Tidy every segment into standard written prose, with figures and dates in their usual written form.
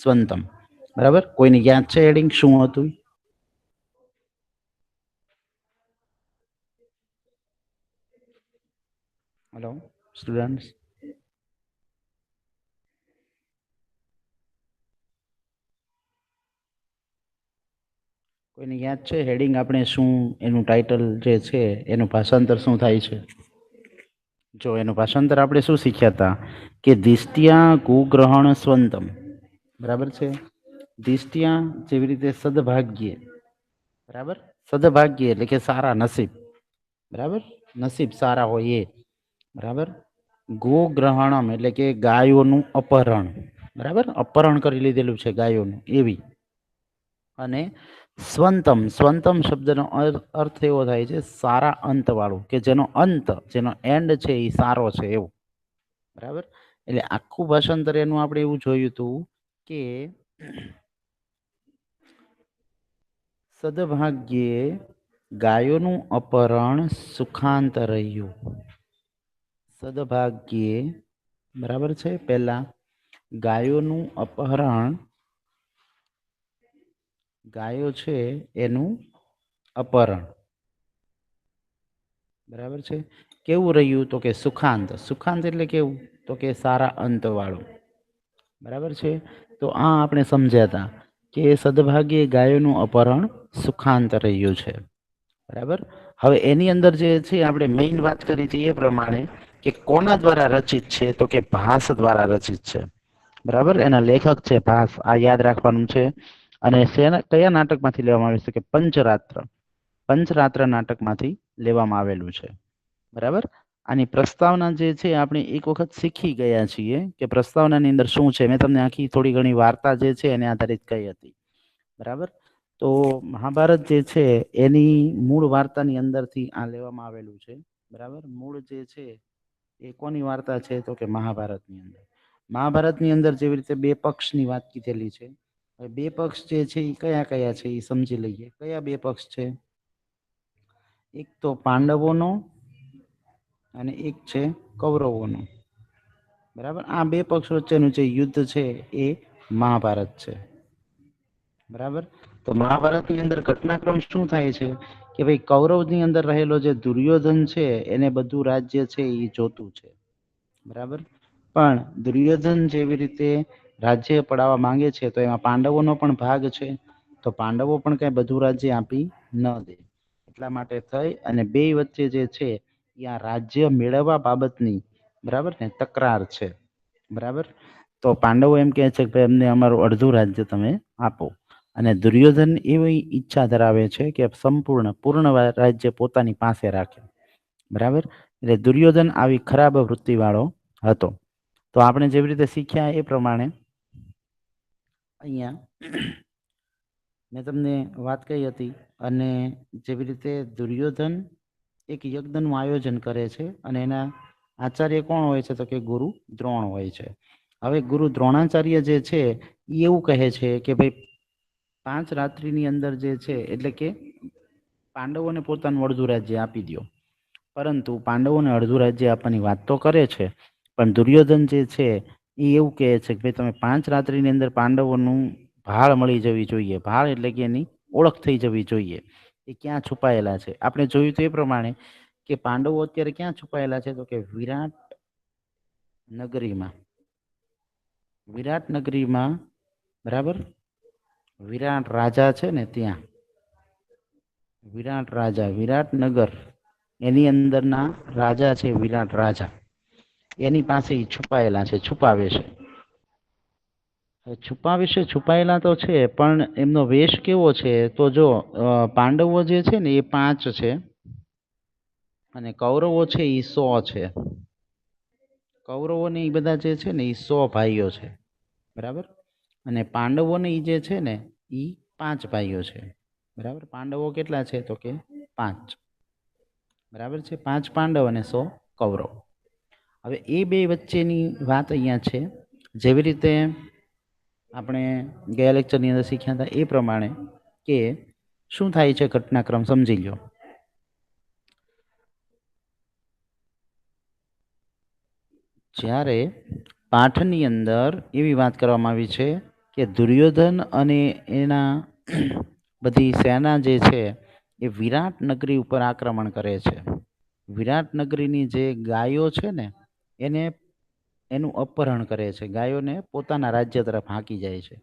સ્વંતમ. બરાબર, કોઈને યાદ છે હેડિંગ શું હતું? હેલો સ્ટુડન્ટ્સ, કોઈને યાદ છે હેડિંગ આપણે શું, એનું ટાઇટલ જે છે એનું ભાષાંતર શું થાય છે? જો એનું ભાષાંતર આપણે શું શીખ્યા હતા કે દિષ્ટિયા કુગ્રહણ સ્વંતમ. બરાબર છે, દિષ્ટિયા જેવી રીતે સદભાગ્ય, બરાબર, સદભાગ્ય એટલે કે સારા નસીબ, બરાબર, નસીબ સારા હોય એ, બરાબર. ગોગ્રહણમ એટલે કે ગાયોનું અપહરણ, બરાબર, અપહરણ કરી લીધેલું છે ગાયોનું એવી. અને સ્વંતમ, સ્વંતમ શબ્દનો અર્થ એવો થાય છે સારા અંત વાળું, કે જેનો અંત, જેનો એન્ડ છે એ સારો છે એવું, બરાબર. એટલે આખું ભાષાંતર એનું આપણે એવું જોયું હતું કે સદભાગ્યે ગાયોનું અપહરણ સુખાંત રહ્યું. સદભાગ્યે, બરાબર છે, પહેલા ગાયોનું અપહરણ, ગાયો છે એનું અપહરણ, બરાબર છે, કેવું રહ્યું તો કે સુખાંત. સુખાંત એટલે કેવું તો કે સારા અંત વાળું, બરાબર છે. તો આ આપણે સમજ્યા હતા કે સદભાગ્યે ગાયોનું અપહરણ સુખાંત રહ્યું છે, બરાબર. હવે એની અંદર જે છે આપણે મેઇન વાત કરી હતી એ પ્રમાણે કે કોના દ્વારા રચિત છે તો કે ભાસ દ્વારા રચિત છે, બરાબર. એના લેખક છે ભાસ, આ યાદ રાખવાનું છે. અને કયા નાટકમાંથી લેવામાં આવ્યું છે કે પંચરાત્ર, પંચરાત્ર નાટકમાંથી લેવામાં આવેલું છે, બરાબર. આની પ્રસ્તાવના જે છે આપણે એક વખત શીખી ગયા છીએ કે પ્રસ્તાવનાની અંદર શું છે. મેં તમને આખી થોડી ઘણી વાર્તા જે છે એને આધારિત કહી હતી, બરાબર. તો મહાભારત જે છે એની મૂળ વાર્તાની અંદરથી આ લેવામાં આવેલું છે, બરાબર. મૂળ જે છે એ કોની વાર્તા છે તો કે મહાભારતની અંદર. મહાભારતની અંદર જેવી રીતે બે પક્ષની વાત કીધેલી છે, બે પક્ષ જે છે એ કયા કયા છે એ સમજી લઈએ. કયા બે પક્ષ છે? એક તો પાંડવોનો અને એક છે કૌરવોનો, બરાબર. આ બે પક્ષ વચ્ચેનું જે યુદ્ધ છે એ મહાભારત છે, બરાબર. તો મહાભારતની અંદર ઘટનાક્રમ શું થાય છે કે ભાઈ કૌરવની અંદર રહેલો જે દુર્યોધન છે એને બધું રાજ્ય છે એ જોતું છે, બરાબર. પણ દુર્યોધન જેવી રીતે રાજ્ય પડાવવા માંગે છે તો એમાં પાંડવોનો પણ ભાગ છે, તો પાંડવો પણ કઈ બધું રાજ્ય આપી ન દે. એટલા માટે થઈ અને બે વચ્ચે જે છે ત્યાં રાજ્ય મેળવવા બાબતની, બરાબર ને, તકરાર છે, બરાબર. તો પાંડવો એમ કહે છે કે ભાઈ અમને અમારું અડધું રાજ્ય તમે આપો, અને દુર્યોધન એવી ઈચ્છા ધરાવે છે કે સંપૂર્ણ પૂર્ણ રાજ્ય પોતાની પાસે રાખે, બરાબર. એટલે દુર્યોધન આવી ખરાબ વૃત્તિ વાળો હતો. તો આપણે જેવી રીતે શીખ્યા એ પ્રમાણે અહીંયા મેં તમને વાત કહી હતી. અને જેવી રીતે દુર્યોધન એક યજ્ઞનું આયોજન કરે છે અને એના આચાર્ય કોણ હોય છે તો કે ગુરુ દ્રોણ હોય છે. હવે ગુરુ દ્રોણાચાર્ય જે છે એ એવું કહે છે કે ભાઈ 5 રાત્રિની અંદર જે છે એટલે કે પાંડવોને પોતાનું અડધું રાજ્ય આપી દો. પરંતુ પાંડવોને અડધું રાજ્ય આપવાની વાત તો કરે છે, પણ દુર્યોધન જે છે એ એવું કહે છે કે ભાઈ તમે 5 રાત્રિની અંદર પાંડવોનું ભાળ મળી જવી જોઈએ. ભાળ એટલે કે એની ઓળખ થઈ જવી જોઈએ, એ ક્યાં છુપાયેલા છે. આપણે જોયું તો એ પ્રમાણે કે પાંડવો અત્યારે ક્યાં છુપાયેલા છે તો કે વિરાટ નગરીમાં, વિરાટ નગરીમાં, બરાબર. વિરાટ રાજા છે ને ત્યાં, વિરાટ રાજા, વિરાટનગર એની અંદરના રાજા છે, વિરાટ રાજા એની પાસે છુપાયેલા છે, છુપાવે છે. છુપાવે છે, છુપાયેલા તો છે, પણ એમનો વેશ કેવો છે તો જો પાંડવો જે છે ને એ 5 છે અને કૌરવો છે એ 100 છે. કૌરવોને એ બધા જે છે ને એ 100 ભાઈઓ છે, બરાબર. અને પાંડવોને એ જે છે ને એ 5 ભાઈઓ છે, બરાબર. પાંડવો કેટલા છે તો કે 5, બરાબર છે. 5 પાંડવ અને 100 કૌરવ. હવે એ બે વચ્ચેની વાત અહીંયા છે. જેવી રીતે આપણે ગયા લેક્ચરની અંદર શીખ્યા હતા એ પ્રમાણે કે શું થાય છે ઘટનાક્રમ સમજી લો. જ્યારે પાઠની અંદર એવી વાત કરવામાં આવી છે કે દુર્યોધન અને એના બધી સેના જે છે એ વિરાટ નગરી ઉપર આક્રમણ કરે છે. વિરાટ નગરીની જે ગાયો છે ને એને એનું અપહરણ કરે છે, ગાયોને પોતાના રાજ્ય તરફ હાંકી જાય છે.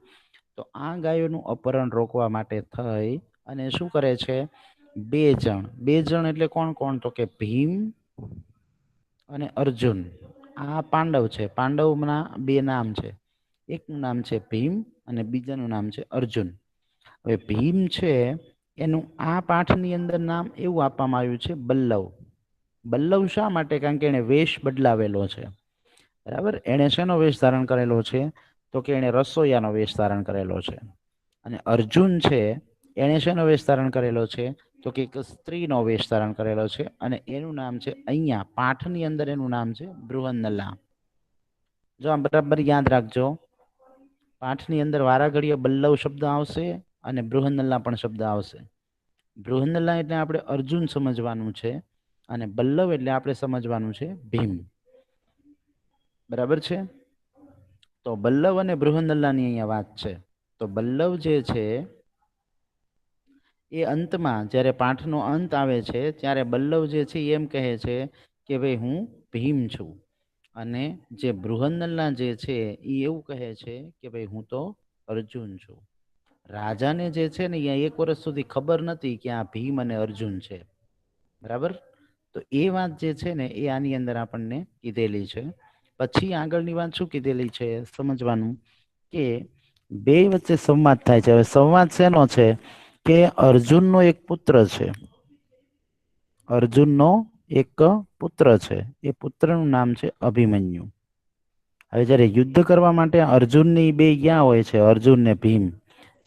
તો આ ગાયોનું અપહરણ રોકવા માટે થઈ અને શું કરે છે, બે જણ એટલે કોણ કોણ, તો કે ભીમ અને અર્જુન. આ પાંડવ છે, પાંડવના બે નામ છે, એકનું નામ છે ભીમ અને બીજાનું નામ છે અર્જુન. હવે ભીમ છે એનું આ પાઠની અંદર નામ એવું આપવામાં આવ્યું છે બલ્લવ. બલ્લવ શા માટે? કારણ કે એને વેશ બદલાવેલો છે, બરાબર. એણે શેનો વેશ ધારણ કરેલો છે? તો કે એણે રસોઈયાનો વેશ ધારણ કરેલો છે. અને અર્જુન છે એણે શેનો વેશ ધારણ કરેલો છે? તો કે એક સ્ત્રીનો વેશ ધારણ કરેલો છે અને એનું નામ છે, અહીંયા પાઠની અંદર એનું નામ છે બૃહન્નલા. જો આ બરાબર યાદ રાખજો, પાઠની અંદર વારા ઘડીએ બલ્લવ શબ્દ આવશે અને બૃહન્નલા પણ શબ્દ આવશે. બૃહન્નલા એટલે આપણે અર્જુન સમજવાનું છે અને બલ્લવ એટલે આપણે સમજવાનું છે ભીમ. બરાબર છે? તો બલ્લવ અને બૃહન્નલાની અહીંયા વાત છે. તો બલ્લવ જે છે એ અંતમાં જ્યારે પાઠનો અંત આવે છે ત્યારે બલ્લવ જે છે એમ કહે છે કે ભાઈ હું ભીમ છું. અને જે બૃહન્નલા જે છે એ એવું કહે છે કે ભાઈ હું તો અર્જુન છું. રાજાને જે છે ને અહીંયા 1 વર્ષ સુધી ખબર નથી કે આ ભીમ અને અર્જુન છે, બરાબર. તો એ વાત જે છે ને એ આની અંદર આપણને કીધેલી છે. પછી આગળની વાત શું કીધેલી છે સમજવાનું, કે બે વચ્ચે સંવાદ થાય છે. હવે સંવાદ શેનો છે? કે અર્જુનનો એક પુત્ર છે, અર્જુનનો એક પુત્ર છે, એ પુત્રનું નામ છે અભિમન્યુ. હવે જ્યારે યુદ્ધ કરવા માટે અર્જુનની બે ગયા હોય છે, અર્જુન ને ભીમ,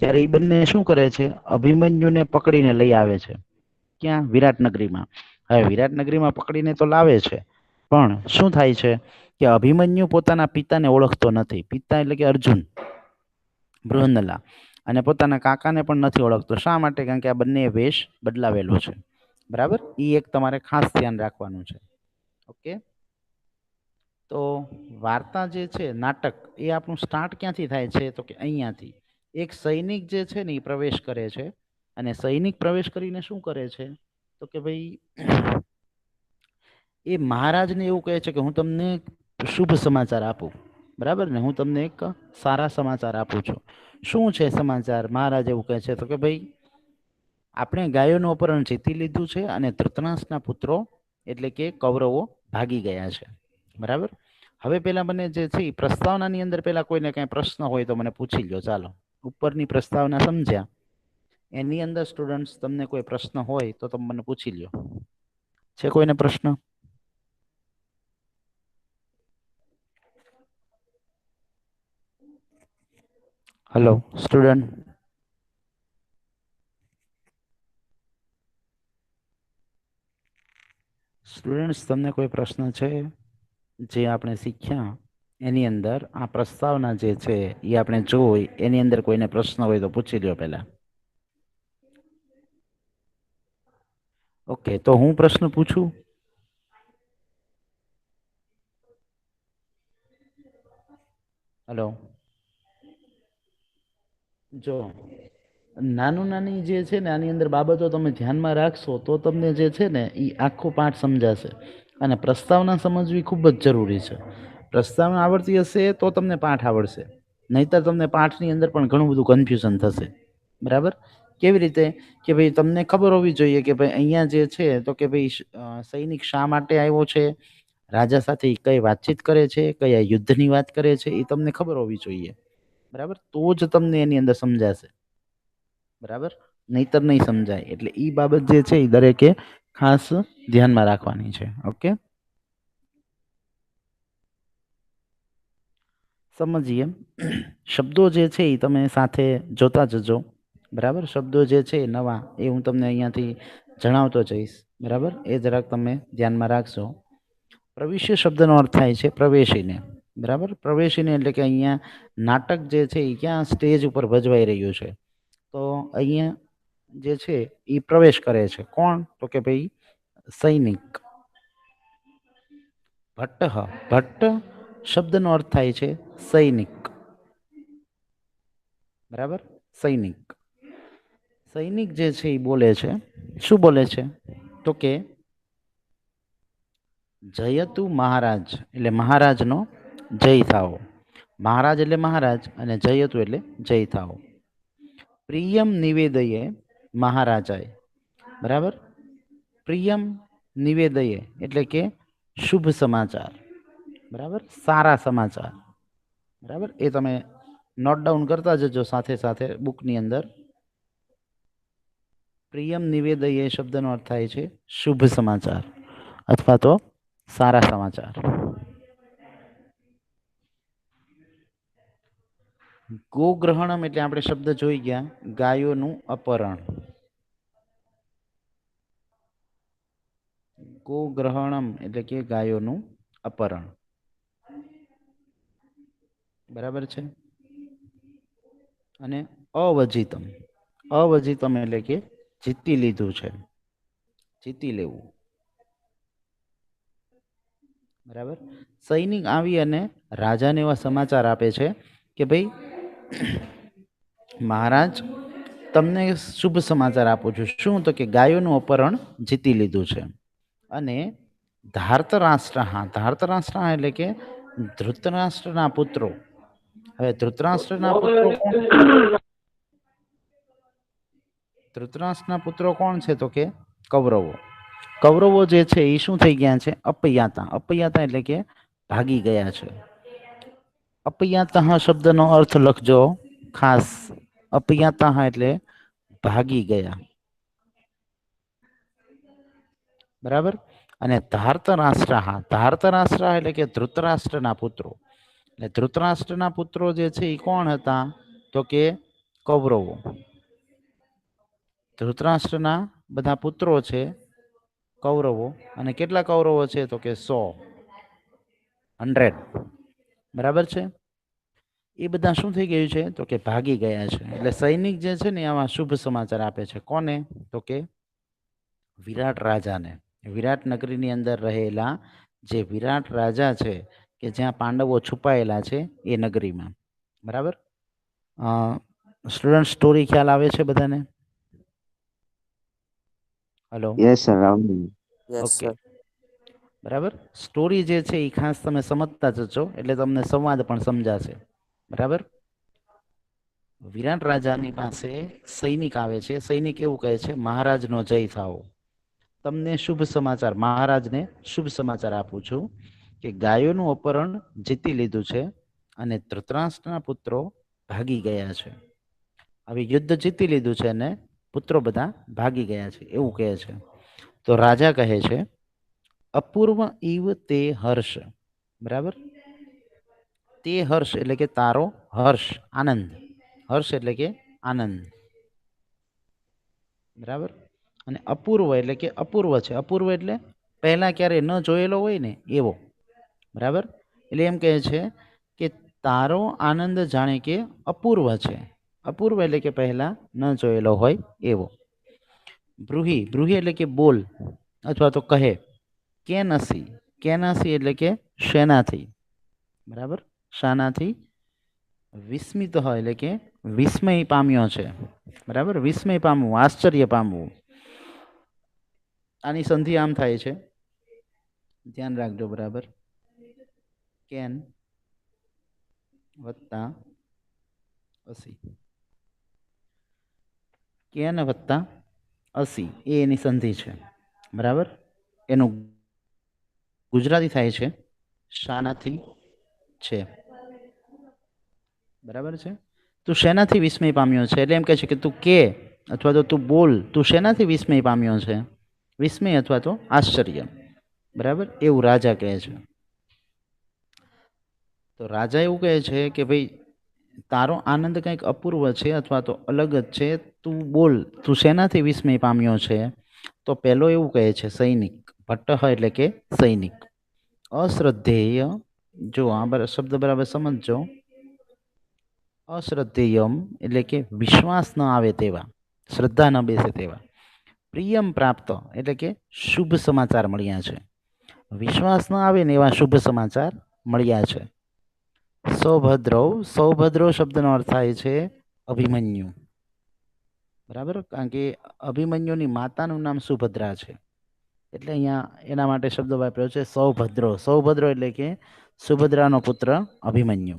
ત્યારે એ બંને શું કરે છે? અભિમન્યુને પકડીને લઈ આવે છે. ક્યાં? વિરાટનગરીમાં. હવે વિરાટનગરીમાં પકડીને તો લાવે છે, પણ શું થાય છે કે અભિમન્યુ પોતાના પિતાને ઓળખતો નથી. પિતા એટલે કે અર્જુન, બૃહન્નલા, અને પોતાના કાકાને પણ નથી ઓળખતો. શા માટે? કારણ કે આ બંને વેશ બદલાવેલો છે, બરાબર. એ એક તમારે ખાસ ધ્યાન રાખવાનું છે. ઓકે. તો વાર્તા જે છે, નાટક, એ આપણું સ્ટાર્ટ ક્યાંથી થાય છે? તો કે અહીંયાથી. એક સૈનિક જે છે ને એ પ્રવેશ કરે છે અને સૈનિક પ્રવેશ કરીને શું કરે છે? તો કે ભાઈ એ મહારાજને એવું કહે છે કે હું તમને શુભ સમાચાર આપું, બરાબર ને, હું તમને એક સારા સમાચાર આપું છું. શું છે સમાચાર? મહારાજ એવું કહે છે તો કે ભાઈ આપણે ગાયોનું અપહરણ જીતી લીધું છે અને ધૃતરાષ્ટ્રના પુત્રો એટલે કે કૌરવો ભાગી ગયા છે, બરાબર. હવે પેલા મને જે છે એ પ્રસ્તાવનાની અંદર પેલા કોઈને કઈ પ્રશ્ન હોય તો મને પૂછી લો. ચાલો, ઉપરની પ્રસ્તાવના સમજ્યા, એની અંદર સ્ટુડન્ટ્સ તમને કોઈ પ્રશ્ન હોય તો તમે મને પૂછી લો. છે કોઈને પ્રશ્ન? Hello student. સ્ટુડન્ટ્સ તમને કોઈ પ્રશ્ન છે? જે આપણે શીખ્યા એની અંદર આ પ્રસ્તાવના જે છે એ આપણે જોઈ, એની અંદર કોઈને પ્રશ્ન હોય તો પૂછી લો પહેલા. ઓકે, તો હું પ્રશ્ન પૂછું? હલો. જો નાની જે છે ને આની અંદર બાબતો તમે ધ્યાનમાં રાખશો તો તમને જે છે ને એ આખો પાઠ સમજાશે. અને પ્રસ્તાવના સમજવી ખૂબ જ જરૂરી છે. પ્રસ્તાવના આવડતી હશે તો તમને પાઠ આવડશે, નહીતર તમને પાઠની અંદર પણ ઘણું બધું કન્ફ્યુઝન થશે, બરાબર. કેવી રીતે? કે ભાઈ તમને ખબર હોવી જોઈએ કે ભાઈ અહીંયા જે છે તો કે ભાઈ સૈનિક શા માટે આવ્યો છે, રાજા સાથે કઈ વાતચીત કરે છે, કયા યુદ્ધની વાત કરે છે, એ તમને ખબર હોવી જોઈએ, બરાબર. તો જ તમને એની અંદર સમજાશે, બરાબર, નહીતર નહીં સમજાય. એટલે ઈ બાબત જે છે એ દરેકે ખાસ ધ્યાનમાં રાખવાની છે. ઓકે, સમજીએ. શબ્દો જે છે એ તમે સાથે જોતા જજો, બરાબર. શબ્દો જે છે નવા એ હું તમને અહીંયાથી જણાવતો જઈશ, બરાબર. એ જરાક તમે ધ્યાનમાં રાખજો. પ્રવિશ્ય શબ્દનો અર્થ થાય છે પ્રવેશીને, બરાબર. પ્રવેશીને એટલે કે અહીંયા નાટક જે છે એ ક્યાં સ્ટેજ ઉપર ભજવાઈ રહ્યું છે, તો અહીંયા જે છે એ પ્રવેશ કરે છે. કોણ? તો કે ભાઈ સૈનિક. ભટ્ટ. ભટ્ટ શબ્દનો અર્થ થાય છે સૈનિક, બરાબર. સૈનિક સૈનિક જે છે એ બોલે છે, શું બોલે છે? તો કે જયતુ મહારાજ એટલે મહારાજનો જય થાઓ. મહારાજ એટલે મહારાજ અને જયતુ એટલે જય થાઓ. પ્રિયમ નિવેદયે મહારાજાએ. બરાબર. પ્રિયમ નિવેદયે એટલે કે શુભ સમાચાર. બરાબર, સારા સમાચાર. બરાબર, એ તમે નોટ ડાઉન કરતા જજો સાથે સાથે બુકની અંદર. પ્રિયમ નિવેદયે શબ્દનો અર્થ થાય છે શુભ સમાચાર અથવા તો સારા સમાચાર. ગોગ્રહણમ એટલે આપણે શબ્દ જોઈ ગયા, ગાયોનું અપહરણ. ગોગ્રહણમ એટલે કે ગાયોનું અપહરણ. બરાબર છે. અને અવજિતમ, અવજિતમ એટલે કે જીતી લીધું છે, જીતી લેવું. બરાબર. સૈનિક આવી અને રાજાને એવા સમાચાર આપે છે કે ભાઈ મહારાજ તમને શુભ સમાચાર આપું છું. શું? તો કે ગાયોનું અપહરણ જીતી લીધું છે. અને ધાર્તરાષ્ટ્ર, ધાર્તરાષ્ટ્ર એટલે કે ધૃતરાષ્ટ્રના પુત્રો. હવે ધૃતરાષ્ટ્રના પુત્રો કોણ? ધૃતરાષ્ટ્રના પુત્રો કોણ છે? તો કે કૌરવો. કૌરવો જે છે એ શું થઈ ગયા છે? અપયાતા. અપયાતા એટલે કે ભાગી ગયા છે. અપયાતા શબ્દનો અર્થ લખજો ખાસ. અપયાતા એટલે ભાગી ગયા. બરાબર. અને ધાર્તરાષ્ટ્ર, ધાર્તરાષ્ટ્ર એટલે કે ધૃતરાષ્ટ્રના પુત્રો. એટલે ધૃતરાષ્ટ્રના પુત્રો જે છે એ કોણ હતા? તો કે કૌરવો. ધૃતરાષ્ટ્રના બધા પુત્રો છે કૌરવો. અને કેટલા કૌરવો છે? તો કે 100. બરાબર છે. એ બધા શું થઈ ગયું છે? તો કે ભાગી ગયા છે. એટલે સૈનિક જે છે ને આમાં શુભ સમાચાર આપે છે. કોને? તો કે વિરાટ રાજાને. વિરાટ નગરીની અંદર રહેલા જે વિરાટ રાજા છે કે જ્યાં પાંડવો છુપાયેલા છે એ નગરીમાં. બરાબર. સ્ટુડન્ટ સ્ટોરી ખ્યાલ આવે છે બધાને? હેલો. Yes sir. ઓકે. બરાબર. સ્ટોરી જે છે એ ખાસ તમે સમજતા જજો એટલે તમને સંવાદ પણ સમજાશે. બરાબર. વિરાટ રાજાની પાસે સૈનિક આવે છે. સૈનિક એવું કહે છે મહારાજનો જય થાઓ. તમને શુભ સમાચાર, મહારાજને શુભ સમાચાર આપું છું કે ગાયોનું અપહરણ જીતી લીધું છે અને ધૃતરાષ્ટ્રના પુત્રો ભાગી ગયા છે. હવે યુદ્ધ જીતી લીધું છે અને પુત્રો બધા ભાગી ગયા છે એવું કહે છે. તો રાજા કહે છે અપૂર્વ ઇવ તે હર્ષ. બરાબર. તે હર્ષ એટલે કે તારો હર્ષ, આનંદ. હર્ષ એટલે કે આનંદ. બરાબર. અને અપૂર્વ એટલે કે અપૂર્વ છે. અપૂર્વ એટલે પહેલા ક્યારે ન જોયેલો હોય ને એવો. બરાબર. એટલે એમ કહે છે કે તારો આનંદ જાણે કે અપૂર્વ છે. અપૂર્વ એટલે કે પહેલા ન જોયેલો હોય એવો. બ્રુહી, બ્રુહી એટલે કે બોલ અથવા તો કહે. કેનસી, કેનસી એટલે કે શેનાથી. બરાબર. શાનાથી? વિસ્મિત હોય એટલે કે વિસ્મય પામ્યો છે. બરાબર. વિસ્મય પામવું, આશ્ચર્ય પામવું. આની સંધિ આમ થાય છે, ધ્યાન રાખજો. બરાબર. કેન વત્તા અસી. કેન વત્તા અસી એ એની સંધિ છે. બરાબર. એનું ગુજરાતી થાય છે શાનાથી છે. બરાબર છે. તું શેનાથી વિસ્મય પામ્યો છે? એટલે એમ કહે છે કે તું કે અથવા તો તું બોલ, તું શેનાથી વિસ્મય પામ્યો છે? વિસ્મય અથવા તો આશ્ચર્ય. બરાબર. એવું રાજા કહે છે. તો રાજા એવું કહે છે કે ભાઈ તારો આનંદ કંઈક અપૂર્વ છે અથવા તો અલગ જ છે. તું બોલ, તું શેનાથી વિસ્મય પામ્યો છે? તો પેલો એવું કહે છે સૈનિક. ભટ્ટ એટલે કે સૈનિક. અશ્રદ્ધેય, જો આ શબ્દ બરાબર સમજજો. અશ્રદ્ધેયમ એટલે કે વિશ્વાસ ન આવે તેવા, શ્રદ્ધા ન બેસે તેવા. પ્રિયમ પ્રાપ્ત એટલે કે શુભ સમાચાર મળ્યા છે. વિશ્વાસ ન આવે ને એવા શુભ સમાચાર મળ્યા છે. સૌભદ્રવ, સૌભદ્રવ શબ્દનો અર્થ થાય છે અભિમન્યુ, બરાબર, કારણ કે અભિમન્યુની માતાનું નામ સુભદ્રા છે, એટલે અહીંયા એના માટે શબ્દ વાપર્યો છે સૌભદ્રો. સૌભદ્રો એટલે કે સુભદ્રાનો પુત્ર અભિમન્યુ.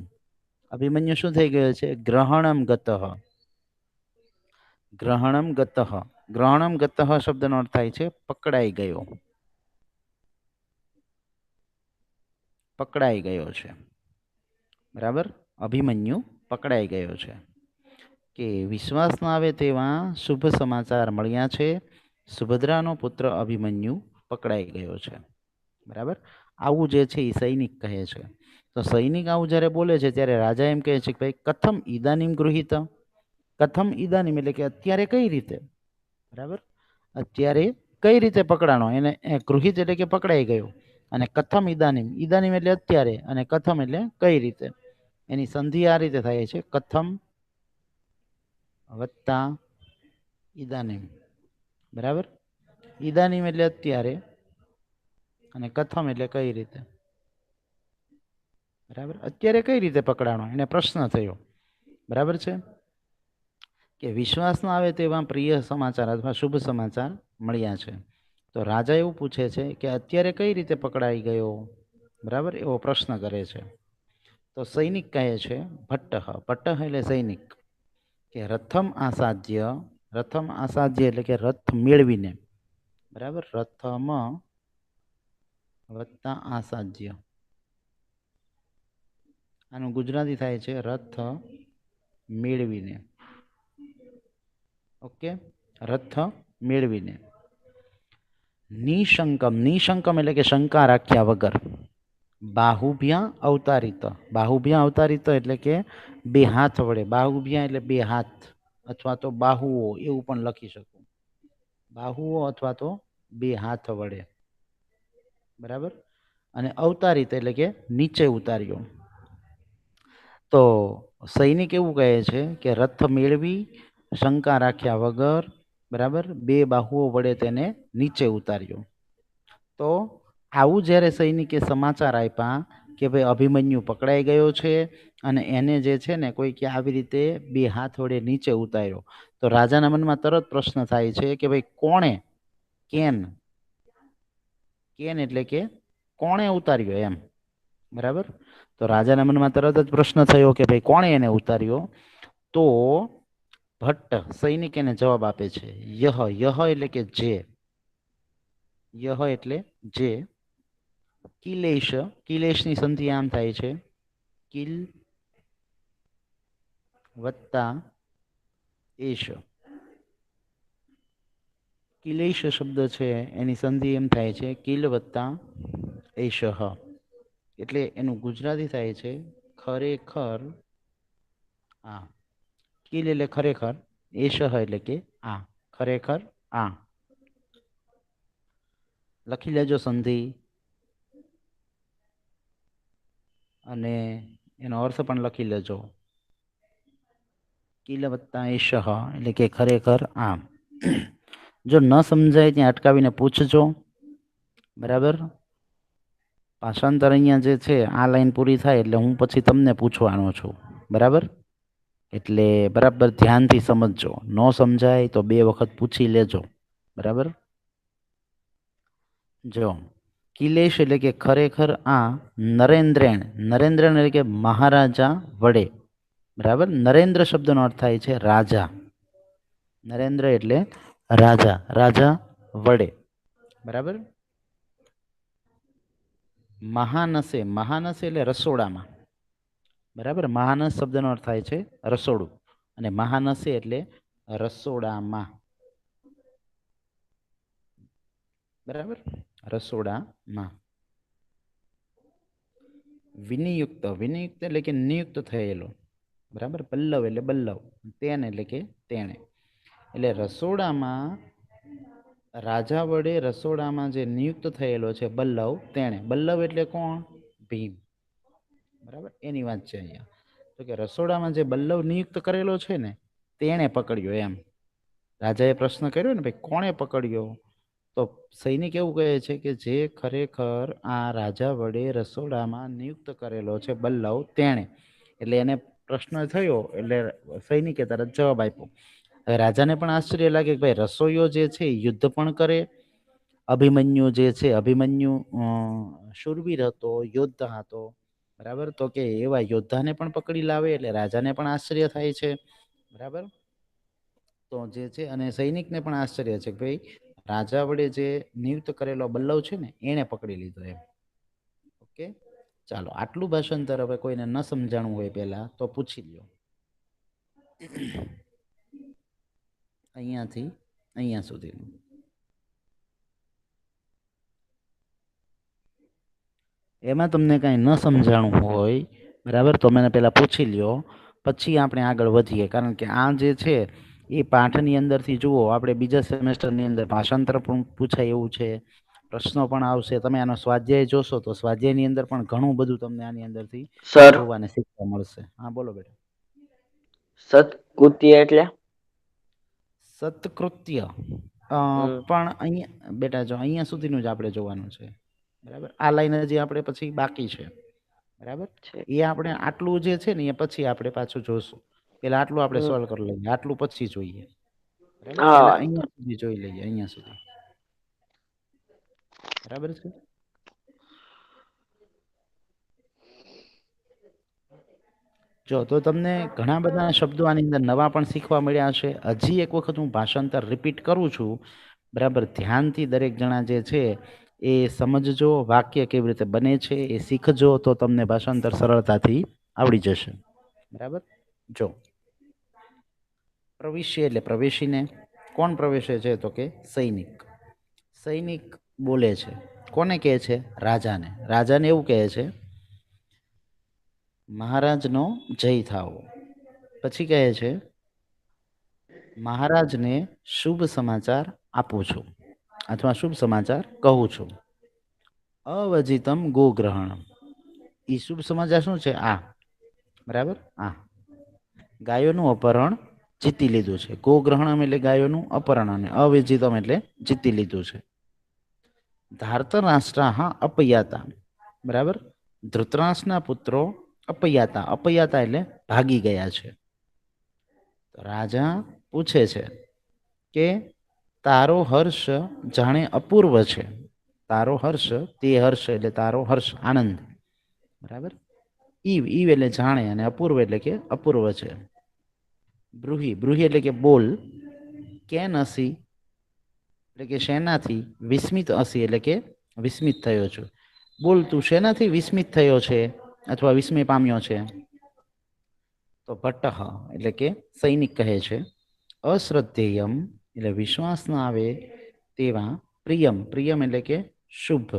અભિમન્યુ શું થઈ ગયો છે? ગ્રહણમ ગતઃ. ગ્રહણમ ગતઃ. ગ્રહણમ ગતઃ શબ્દનો અર્થ થાય છે પકડાઈ ગયો. પકડાઈ ગયો છે, બરાબર. અભિમન્યુ પકડાઈ ગયો છે. કે વિશ્વાસ ના આવે તેવા શુભ સમાચાર મળ્યા છે. સુભદ્રાનો પુત્ર અભિમન્યુ પકડાઈ ગયો છે, બરાબર. આવું જે છે એ સૈનિક કહે છે. તો સૈનિક આવું જ્યારે બોલે છે ત્યારે રાજા એમ કહે છે કે ભાઈ કથમ ઇદાનીમ ગૃહિત. કથમ ઇદાનીમ એટલે કે અત્યારે કઈ રીતે, બરાબર. અત્યારે કઈ રીતે પકડાણો, એને ગૃહિત એટલે કે પકડાઈ ગયો. અને કથમ ઇદાનીમ, ઇદાનીમ એટલે અત્યારે, અને કથમ એટલે કઈ રીતે. એની સંધિ આ રીતે થાય છે, કથમ વત્તા ઇદાનીમ, બરાબર. ઇદાનીમ એટલે અત્યારે, અને કથમ એટલે કઈ રીતે, બરાબર. અત્યારે કઈ રીતે પકડાણો, એને પ્રશ્ન થયો, બરાબર છે. કે વિશ્વાસ ના આવે તેવા પ્રિય સમાચાર અથવા શુભ સમાચાર મળ્યા છે. તો રાજા એવું પૂછે છે કે અત્યારે કઈ રીતે પકડાઈ ગયો, બરાબર, એવો પ્રશ્ન કરે છે. તો સૈનિક કહે છે ભટ્ટ. ભટ્ટ એટલે સૈનિક, કે રથમ આસાધ્ય. રથમ આસાધ્ય એટલે કે રથ મેળવીને, બરાબર. રથમ વત્તા આસાધ્ય, આનું ગુજરાતી થાય છે રથ મેળવીને. ઓકે, રથ મેળવીને. નિશંકમ. નિશંકમ એટલે કે શંકા રાખ્યા વગર. બાહુભ્યા અવતારિત. બાહુભ્યા અવતારિત એટલે કે બે હાથ વડે. બાહુભ્યા એટલે બે હાથ અથવા તો બાહુઓ એવું પણ લખી શકું. બાહુઓ અથવા તો બે હાથ વડે, બરાબર. અને અવતારિત એટલે કે નીચે ઉતાર્યો. તો સૈનિક એવું કહે છે કે રથ મેળવી શંકા રાખ્યા વગર, બરાબર, બે બાહુઓ વડે તેને નીચે ઉતાર્યો. તો આવું જ્યારે સૈનિકે સમાચાર આપ્યા કે ભાઈ અભિમન્યુ પકડાઈ ગયો છે અને એને જે છે ને કોઈ કે આવી રીતે બે હાથ વડે નીચે ઉતાર્યો, તો રાજાના મનમાં તરત પ્રશ્ન થાય છે કે ભાઈ કોણે, કેન. કેન એટલે કે કોણે ઉતાર્યો એમ, બરાબર. તો રાજાના મનમાં તરત જ પ્રશ્ન થયો કે ભાઈ કોણે એને ઉતાર્યો. તો ભટ્ટ સૈનિક એને જવાબ આપે છે યહ. યહ એટલે કે જે. યહ એટલે જે. કિલેશ. કિલેશની સંધિ આમ થાય છે કિલ વત્તા એશ. કિલેશ શબ્દ છે એની સંધિ એમ થાય છે કિલ વત્તા એશ. એટલે એનું ગુજરાતી થાય છે ખરેખર આ. કિલ એટલે ખરેખર, એશ એટલે કે આ, ખરેખર આ. લખી લેજો સંધિ અને એનો અર્થ પણ લખી લેજો. કિલ વત્તા એશ એટલે કે ખરેખર આમ. જો ન સમજાય ત્યાં અટકાવીને પૂછજો, બરાબર. ભાષાંતર અહીંયા જે છે આ લાઈન પૂરી થાય એટલે હું પછી તમને પૂછવાનો છું, બરાબર. એટલે બરાબર ધ્યાનથી સમજજો. ન સમજાય તો બે વખત પૂછી લેજો, બરાબર. જો કિલેશ એટલે કે ખરેખર આ નરેન્દ્રેણ. નરેન્દ્રેણ એટલે કે મહારાજા વડે, બરાબર. નરેન્દ્ર શબ્દનો અર્થ થાય છે રાજા. નરેન્દ્ર એટલે રાજા, રાજા વડે, બરાબર. મહાનસે. મહાનસે એટલે રસોડામાં, બરાબર. મહાનસ શબ્દનો અર્થ થાય છે રસોડું, અને મહાનસે એટલે રસોડામાં, બરાબર, રસોડામાં. વિનિયુક્ત. વિનિયુક્ત એટલે કે નિયુક્ત થયેલો, બરાબર. પલ્લવ એટલે બલ્લવ. તેન એટલે કે તેણે. એટલે રસોડામાં રાજા વડે રસોડામાં જે નિયુક્ત થયેલો છે બલ્લવ, તેણે. બલ્લવ એટલે કોણ? ભીમ, બરાબર. એની વાત છે અહીંયા. તો કે રસોડામાં જે બલ્લવ નિયુક્ત કરેલો છે ને તેણે પકડ્યો એમ. રાજાએ પ્રશ્ન કર્યો ને ભાઈ કોણે પકડ્યો, તો સૈનિક એવું કહે છે કે જે ખરેખર આ રાજા વડે રસોડામાં નિયુક્ત કરેલો છે બલ્લવ તેણે. એટલે એને પ્રશ્ન થયો એટલે સૈનિકે તરત જવાબ આપ્યો. હવે રાજાને પણ આશ્ચર્ય લાગે કે ભાઈ રસોઈયો જે છે એ યુદ્ધ પણ કરે, અભિમન્યુ જે છે અભિમન્યુ શૂરવીર હતો, યોદ્ધા હતો, બરાબર, તો કે એવા યોદ્ધાને પણ પકડી લાવે એટલે રાજાને પણ આશ્ચર્ય થાય છે, બરાબર. તો જે છે અને સૈનિકને પણ આશ્ચર્ય છે કે ભાઈ રાજા વડે જે નિયુક્ત કરેલો બલ્લવ છે ને એને પકડી લીધો એમ. ઓકે, ચાલો આટલું ભાષાંતર હવે કોઈને ન સમજાણું હોય પહેલા તો પૂછી લ્યો. અહીંયાથી અહીંયા સુધીનું. એમાં તમને કાંઈ ન સમજાણું હોય, બરાબર, તો મને પહેલાં પૂછી લ્યો, પછી આપણે આગળ વધીએ. કારણ કે આ જે છે એ પાઠની અંદરથી જુઓ, આપણે બીજા સેમેસ્ટરની અંદર ભાષાંતર પણ પૂછાય એવું છે, પ્રશ્નો પણ આવશે. તમે આનો સ્વાધ્યાય જોશો તો સ્વાધ્યાયની અંદર પણ ઘણું બધું તમને આની અંદરથી સર જોવાને શીખવા મળશે. હા બોલો બેટા. સત્કૃત્ય એટલે સત્કૃત્ય પણ અહીંયા બેટા જો અહીંયા સુધીનું જ આપણે જોવાનું છે, બરાબર. આ લાઈન હજી આપણે પછી બાકી છે, બરાબર. એ આપણે આટલું જે છે ને એ પછી આપણે પાછું જોશું. પેલા આટલું આપણે સોલ્વ કરી લઈએ, આટલું પછી જોઈએ, બરાબર. પેલા અહીંયા સુધી જોઈ લઈએ, અહીંયા સુધી, બરાબર છે. જો તો તમને ઘણા બધા શબ્દો આની અંદર નવા પણ શીખવા મળ્યા છે. હજી એક વખત હું ભાષાંતર રિપીટ કરું છું, બરાબર. ધ્યાનથી દરેક જણા જે છે એ સમજજો, વાક્ય કેવી રીતે બને છે એ શીખજો, તો તમને ભાષાંતર સરળતાથી આવડી જશે, બરાબર. જો પ્રવિશ્ય એટલે પ્રવેશીને. કોણ પ્રવેશે છે તો કે સૈનિક. સૈનિક બોલે છે, કોને કહે છે? રાજાને. રાજાને એવું કહે છે મહારાજનો જય થાવો. પછી કહે છે મહારાજને શુભ સમાચાર આપું છું અથવા શુભ સમાચાર કહું છું. અવજિતમ ગોગ્રહણ. એ શુભ સમાચાર શું છે? આ, બરાબર. આ ગાયોનું અપહરણ જીતી લીધું છે. ગોગ્રહણમ એટલે ગાયોનું અપહરણ, અને અવિજિતમ એટલે જીતી લીધું છે. ધાર્તરાષ્ટ્રાહ અપયાતા, બરાબર. ધૃતરાષ્ટ્રના પુત્રો અપયાતા. અપયાતા એટલે ભાગી ગયા છે. રાજા પૂછે છે કે તારો હર્ષ જાણે અપૂર્વ છે. તારો હર્ષ, તે હર્ષ એટલે તારો હર્ષ, આનંદ, બરાબર. ઈવ, ઈવ એટલે જાણે, અને અપૂર્વ એટલે કે અપૂર્વ છે. બ્રુહી, બ્રુહી એટલે કે બોલ. કેન અસી એટલે કે શેનાથી? વિસ્મિત અસી એટલે કે વિસ્મિત થયો છું. બોલ તું શેનાથી વિસ્મિત થયો છે અથવા વિસ્મય પામ્યો છે? તો ભટ્ટ એટલે કે સૈનિક કહે છે અશ્રદ્ધેયમ એટલે વિશ્વાસ ન આવે તેવા પ્રિયમ. પ્રિયમ એટલે કે શુભ,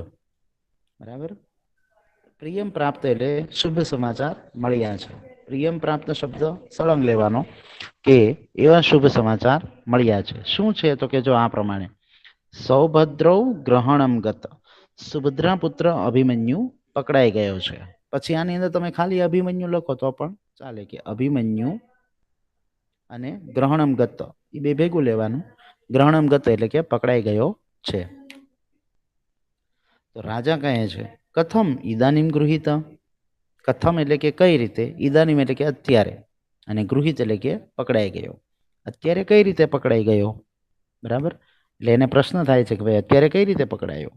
બરાબર. પ્રિયમ પ્રાપ્ત એટલે શુભ સમાચાર મળ્યા છે. પ્રિયમ પ્રાપ્ત શબ્દ સળંગ લેવાનો, કે એવા શુભ સમાચાર મળ્યા છે. શું છે તો કે જો આ પ્રમાણે સૌભદ્રૌ ગ્રહણમ ગત. સુભદ્રા પુત્ર અભિમન્યુ પકડાઈ ગયો છે. પછી આની અંદર તમે ખાલી અભિમન્યુ લખો તો પણ ચાલે, કે અભિમન્યુ અને ગ્રહણમ ગત એ બે ભેગું લેવાનું. ગ્રહણમ ગત એટલે કે પકડાઈ ગયો છે. તો રાજા કહે છે કથમ ઇદાનીમ ગૃહિત. કથમ એટલે કે કઈ રીતે, ઇદાનીમ એટલે કે અત્યારે, અને ગૃહિત એટલે કે પકડાઈ ગયો. અત્યારે કઈ રીતે પકડાઈ ગયો? બરાબર. એટલે એને પ્રશ્ન થાય છે કે ભાઈ અત્યારે કઈ રીતે પકડાયો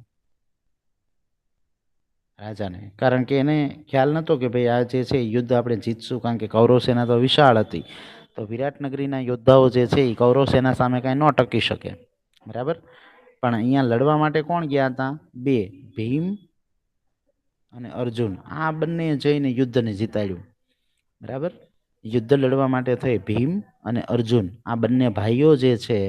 રાજાને? કારણ કે એને ખ્યાલ નહોતો કે ભાઈ આ જે છે યુદ્ધ આપણે જીતશું, કારણ કે કૌરવ સેના તો વિશાળ હતી. તો વિરાટનગરીના યોદ્ધાઓ જે છે એ કૌરવ સેના સામે કાંઈ ન ટકી શકે, બરાબર. પણ અહીંયા લડવા માટે કોણ ગયા હતા? બે, ભીમ અને અર્જુન. આ બંને જઈને યુદ્ધને જીતાડ્યું, બરાબર. યુદ્ધ લડવા માટે થઈ ભીમ અને અર્જુન, આ બંને ભાઈઓ જે છે,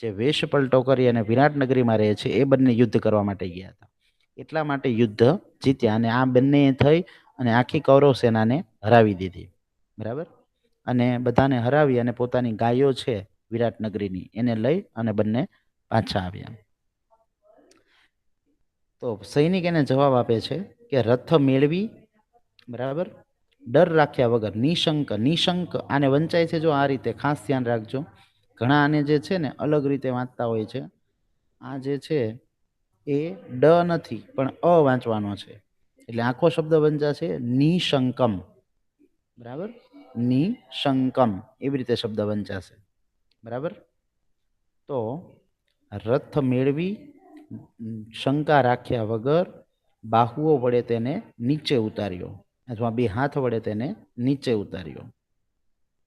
જે વેશ પલટો કરી અને વિરાટનગરીમાં રહે છે, એ બંને યુદ્ધ કરવા માટે ગયા હતા. એટલા માટે યુદ્ધ જીત્યા, અને આ બંને થઈ અને આખી કૌરવ સેનાને હરાવી દીધી, બરાબર. અને બધાને હરાવી અને પોતાની ગાયો છે વિરાટનગરીની એને લઈ અને બંને પાછા આવ્યા. તો સૈનિક એને જવાબ આપે છે કે રથ મેળવી, બરાબર, ડર રાખ્યા વગર, નિશંક. નિશંક આને વંચાય છે જો આ રીતે, ખાસ ધ્યાન રાખજો. ઘણા આને જે છે ને અલગ રીતે વાંચતા હોય છે. આ જે છે એ ડ નથી પણ અ વાંચવાનો છે, એટલે આખો શબ્દ વંચાશે નિશંકમ, બરાબર. નિશંકમ એવી રીતે શબ્દ વંચાશે. બરાબર. તો રથ મેળવી શંકા રાખ્યા વગર બાહુઓ વડે તેને નીચે ઉતાર્યો, અથવા બે હાથ વડે તેને નીચે ઉતાર્યો.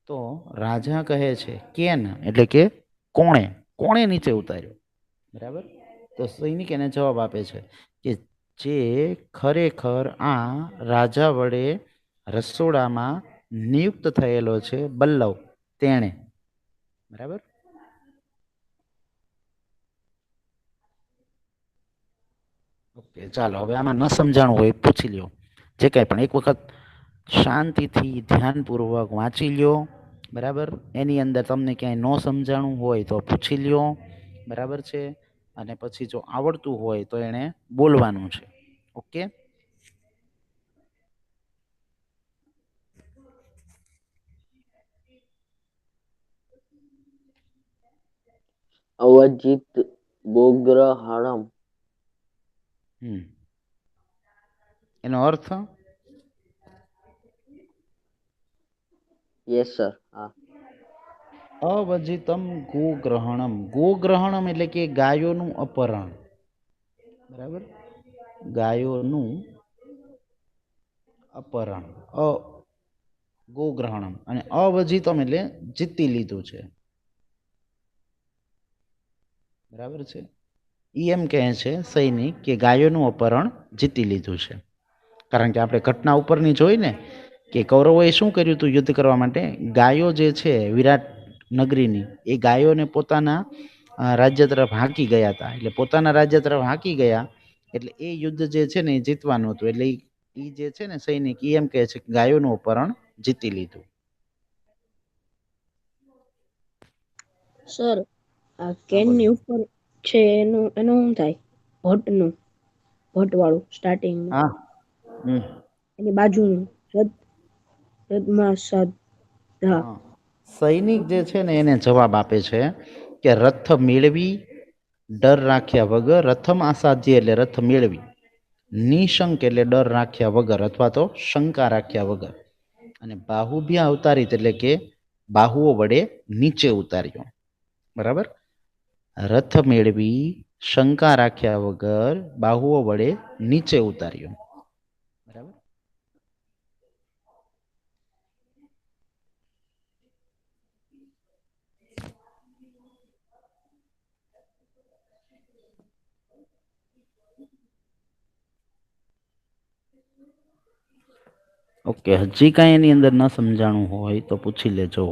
તો રાજા કહે છે કેન, એટલે કે કોણે, કોણે નીચે ઉતાર્યો. બરાબર. તો સૈનિક એને જવાબ આપે છે કે જે ખરેખર આ રાજા વડે રસોડામાં નિયુક્ત થયેલો છે બલ્લવ, તેણે. બરાબર. ઓકે, ચાલો હવે આમાં ન સમજાણું હોય પૂછી લ્યો, જે કાંઈ પણ એક વખત શાંતિથી ધ્યાનપૂર્વક વાંચી લ્યો. બરાબર. એની અંદર તમને ક્યાંય ન સમજાણું હોય તો પૂછી લ્યો. બરાબર છે. અને પછી જો આવડતું હોય તો એને બોલવાનું છે. ઓકે. અવજિત ગોગ્રહણમ. એનો અર્થ? Yes sir. હા. અવજિતમ ગોગ્રહણમ. ગોગ્રહણમ એટલે કે ગાયોનું અપહરણ. બરાબર. ગાયોનું અપહરણ, ગોગ્રહણમ. અને અવજિતમ એટલે જીતી લીધું છે. બરાબર છે. ઈ એમ કહે છે સૈનિક કે ગાયોનું અપહરણ જીતી લીધું છે. કારણ કે આપણે ઘટના ઉપરની જોઈ ને કે કૌરવોએ શું કર્યું હતું યુદ્ધ કરવા માટે. ગાયો જે છે વિરાટ નગરીની, એ ગાયોને પોતાના રાજ્ય તરફ હાંકી ગયા હતા. એટલે પોતાના રાજ્ય તરફ હાંકી ગયા એટલે એ યુદ્ધ જે છે ને એ જીતવાનું હતું. એટલે એ જે છે ને સૈનિક એ એમ કહે છે કે ગાયોનું અપહરણ જીતી લીધું. સર, આ કેન ની ઉપર છે એનું શું થાય? ભટ્ટનું, ભટ્ટ વાળું સ્ટાર્ટિંગ. હા. એની બાજુનું રથમાં સાધા. સૈનિક જે છે ને એને જવાબ આપે છે કે રથ મેળવી ડર રાખ્યા વગર, રથમ આસાધ્ય એટલે રથ મેળવી, નિશંક એટલે ડર રાખ્યા વગર અથવા તો શંકા રાખ્યા વગર, અને બાહુભ્યા અવતારિત એટલે કે બાહુઓ વડે નીચે ઉતાર્યો. બરાબર. રથ મેળવી શંકા રાખ્યા વગર બાહુઓ વડે નીચે ઉતાર્યો. બરાબર. ઓકે, હજી કાંઈ એની અંદર ન સમજાણું હોય તો પૂછી લેજો.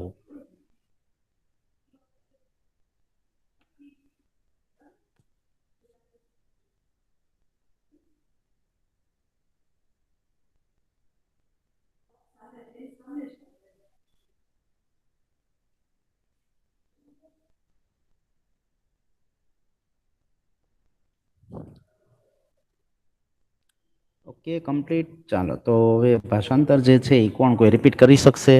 Okay, complete. ચાલો તો હવે ભાષાંતર જે છે એ કોણ કોઈ રિપીટ કરી શકશે?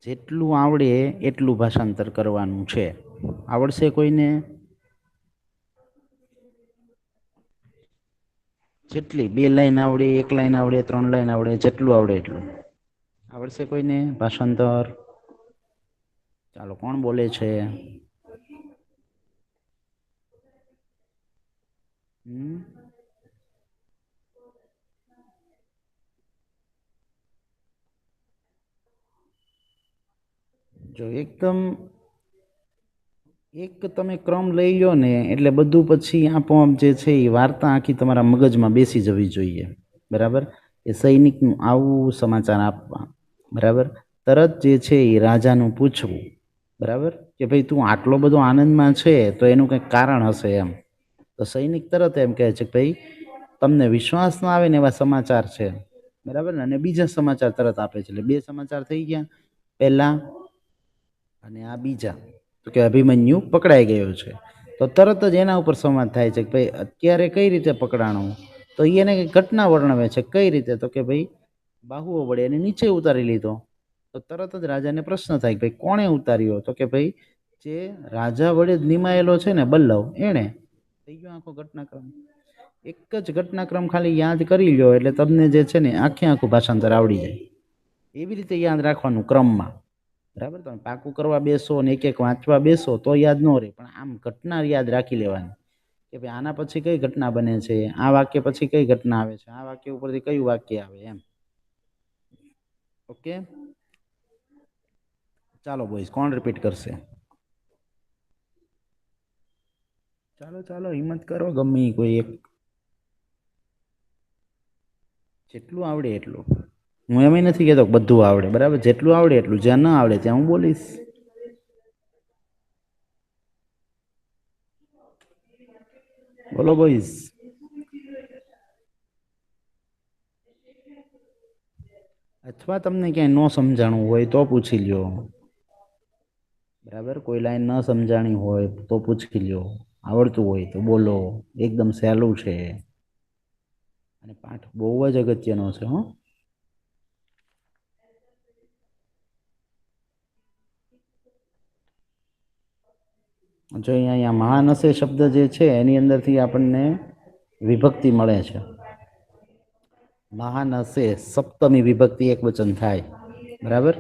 જેટલું આવડે એટલું ભાષાંતર કરવાનું છે. આવડશે કોઈને? જેટલી 2 લાઈન આવડે, 1 લાઈન આવડે, 3 લાઈન આવડે, જેટલું આવડે એટલું. આવડશે કોઈને ભાષાંતર? ચાલો, કોણ બોલે છે? જો એકદમ એક તમે ક્રમ લઈ લો ને એટલે બધું પછી આપોઆપ જે છે એ વાર્તા આખી તમારા મગજમાં બેસી જવી જોઈએ. બરાબર. એ સૈનિકનું આવું સમાચાર આપવા. બરાબર. તરત જે છે એ રાજાનું પૂછવું. બરાબર. કે ભાઈ તું આટલો બધો આનંદમાં છે તો એનું કંઈક કારણ હશે એમ. તો સૈનિક તરત એમ કહે છે કે ભાઈ તમને વિશ્વાસ ના આવે ને એવા સમાચાર છે. બરાબર ને. અને બીજા સમાચાર તરત આપે છે. એટલે 2 સમાચાર થઈ ગયા. પહેલા અને આ બીજા, તો કે અભિમન્યુ પકડાઈ ગયો છે. તો તરત જ એના ઉપર સંવાદ થાય છે કે ભાઈ અત્યારે કઈ રીતે પકડાણો? તો એને ઘટના વર્ણવે છે. કઈ રીતે? તો કે ભાઈ બાહુઓ વડે એને નીચે ઉતારી લીધો. તો તરત જ રાજાને પ્રશ્ન થાય કે ભાઈ કોણે ઉતાર્યો? તો કે ભાઈ જે રાજા વડે જ નિમાયેલો છે ને બલ્લવ, એણે. થઈ ગયો આખો ઘટનાક્રમ. એક જ ઘટનાક્રમ ખાલી યાદ કરી લ્યો એટલે તમને જે છે ને આખે આખું ભાષાંતર આવડી જાય. એવી રીતે યાદ રાખવાનું ક્રમમાં, બરાબર. તમે પાકું કરવા બેસો અને એક એક વાંચવા બેસો તો યાદ ન રહે, પણ આમ ઘટના યાદ રાખી લેવાની કે ભાઈ આના પછી કઈ ઘટના બને છે, આ વાક્ય પછી કઈ ઘટના આવે છે, આ વાક્ય ઉપરથી કયું વાક્ય આવે, એમ. ઓકે, ચાલો બોઈસ, કોણ રિપીટ કરશે? ચાલો ચાલો, હિંમત કરો, ગમે કોઈ એક, જેટલું આવડે એટલું. હું એમ નથી કહેતો બધું આવડે, બરાબર, જેટલું આવડે એટલું. જ્યાં ન આવડે ત્યાં હું બોલીશ. બોલો બોઈસ. અથવા તમને ક્યાંય ન સમજાણું હોય તો પૂછી લ્યો, બરાબર. કોઈ લાઈન ન સમજાણી હોય તો પૂછી લ્યો, આવડતું હોય તો બોલો. એકદમ સહેલું છે અને પાઠ બહુ જ અગત્યનો છે. હો, જો અહીંયા મહાનસે શબ્દ જે છે એની અંદરથી આપણને વિભક્તિ મળે છે. મહાનસે સપ્તમી વિભક્તિ એક વચન થાય, બરાબર.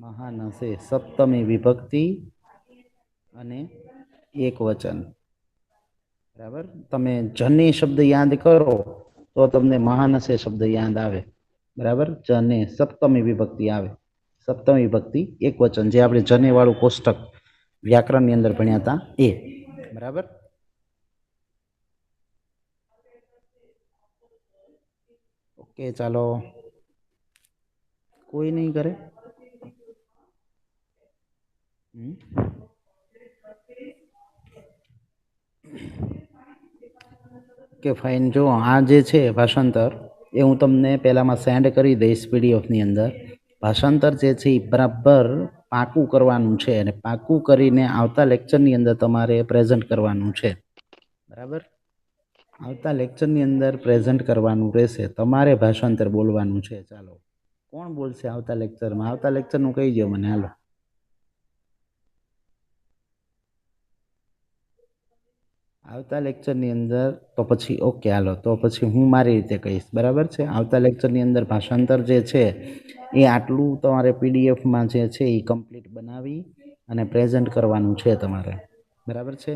મહાનસે સપ્તમી વિભક્તિ અને એક વચન, બરાબર. તમે જને શબ્દ યાદ કરો તો તમને મહાનસે શબ્દ યાદ આવે, બરાબર. જને સપ્તમી વિભક્તિ આવે, સપ્તમી વિભક્તિ એક વચન, જે આપણે જને વાળું કોષ્ટક વ્યાકરણની અંદર ભણ્યા હતા એ, બરાબર. ઓકે, ચાલો. કોઈ નહીં કરે? કે ફાઇન. જો આ જે છે ભાષાંતર, એ હું તમને પહેલામાં સેન્ડ કરી દઈશ પીડીએફની અંદર. ભાષાંતર જે છે એ બરાબર પાકું કરવાનું છે, અને પાકું કરીને આવતા લેક્ચરની અંદર તમારે પ્રેઝન્ટ કરવાનું છે, બરાબર. આવતા લેક્ચરની અંદર પ્રેઝન્ટ કરવાનું રહેશે, તમારે ભાષાંતર બોલવાનું છે. ચાલો, કોણ બોલશે આવતા લેક્ચરમાં? આવતા લેક્ચરનું કહી દો મને, હાલો. આવતા લેક્ચરની અંદર તો પછી ઓકે, હાલો, તો પછી હું મારી રીતે કહીશ, બરાબર છે. આવતા લેક્ચરની અંદર ભાષાંતર જે છે એ આટલું તમારે પીડીએફમાં જે છે એ કમ્પ્લીટ બનાવી અને પ્રેઝન્ટ કરવાનું છે તમારે, બરાબર છે.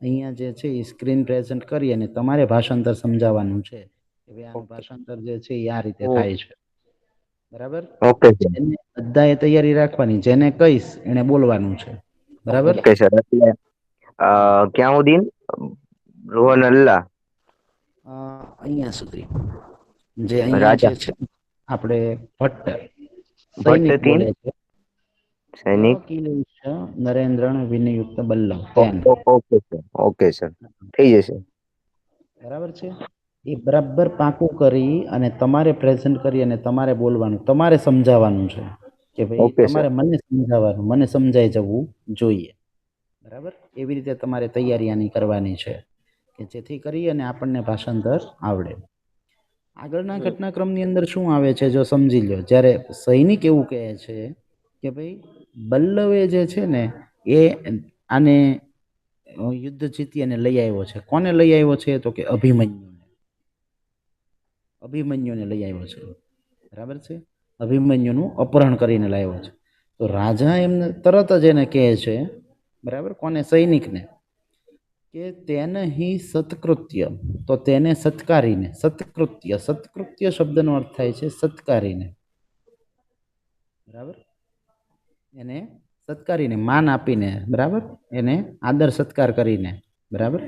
અહીંયા જે છે એ સ્ક્રીન પ્રેઝન્ટ કરી અને તમારે ભાષાંતર સમજાવવાનું છે કે ભાઈ આનું ભાષાંતર જે છે એ આ રીતે થાય છે, બરાબર. Okay sir. જેને બધાએ તૈયારી રાખવાની, જેને કહીશ એને બોલવાનું છે, બરાબર. Okay sir. એટલે ક્યાં સુધી? રોહન અલ્લા અહીંયા સુધી, જે અહીંયા જે રાજા છે આપણે ભટ્ટ સૈનિક ભટ્ટ બોલે છે, સૈનિક. અકિલેશ નરેન્દ્ર વિનિયુક્ત બલ્લવ તેન, ઓકે સર. ઓકે સર, થઈ જશે. બરાબર છે. એ બરાબર પાકું કરી અને તમારે પ્રેઝન્ટ કરી અને તમારે બોલવાનું, તમારે સમજાવવાનું છે કે ભાઈ ઓકે સર. તમારે મને સમજાવવાનું, મને સમજાઈ જવું જોઈએ, બરાબર. એવી રીતે તમારે તૈયારી આની કરવાની છે કે જેથી કરી અને આપણને ભાષાંતર આવડે. આગળના ઘટનાક્રમની અંદર શું આવે છે જો સમજી લો. જ્યારે સૈનિક એવું કહે છે કે ભાઈ બલ્લવે જે છે ને એ આને યુદ્ધ જીતી અને લઈ આવ્યો છે. કોને લઈ આવ્યો છે? તો કે અભિમન્યુને. અભિમન્યુને લઈ આવ્યો છે, બરાબર છે. અભિમન્યુનું અપહરણ કરીને લાવ્યો છે. તો રાજા એમને તરત જ એને કહે છે, બરાબર, કોને? સૈનિકને, કે તેને હિ સત્કૃત્ય, તો તેને સત્કારીને. સત્કૃત્ય, સત્કૃત્ય શબ્દનો અર્થ થાય છે સત્કારીને, બરાબર. એને સત્કારીને, માન આપીને, બરાબર, એને આદર સત્કાર કરીને, બરાબર.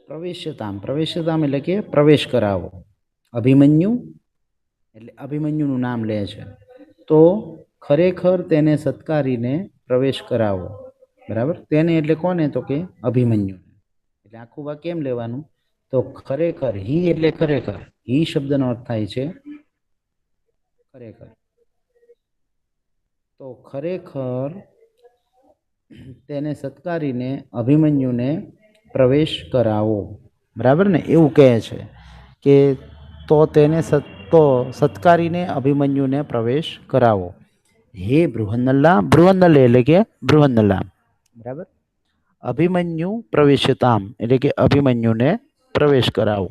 પ્રવેશ્યતામ, પ્રવેશ્યતામ એટલે કે પ્રવેશ કરાવો. અભિમન્યુ એટલે અભિમન્યુનું નામ લે છે, તો ખરેખર તેને સત્કારીને પ્રવેશ કરાવો, બરાબર. તેને એટલે કોને? તો કે અભિમન્યુને. એટલે આખું વાક્ય કેમ લેવાનું? તો ખરેખર, હી એટલે ખરેખર, હી શબ્દનો અર્થ થાય છે ખરેખર. તો ખરેખર તેને સત્કારીને અભિમન્યુને પ્રવેશ કરાવો, બરાબર ને? એવું કહે છે કે તો તેને સત્કારીને અભિમન્યુને પ્રવેશ કરાવો. હે બૃહન્નલા, બૃહન્નલે એટલે કે બૃહન્નલા, બરાબર. અભિમન્યુ પ્રવેશ્યતામ એટલે કે અભિમન્યુને પ્રવેશ કરાવો.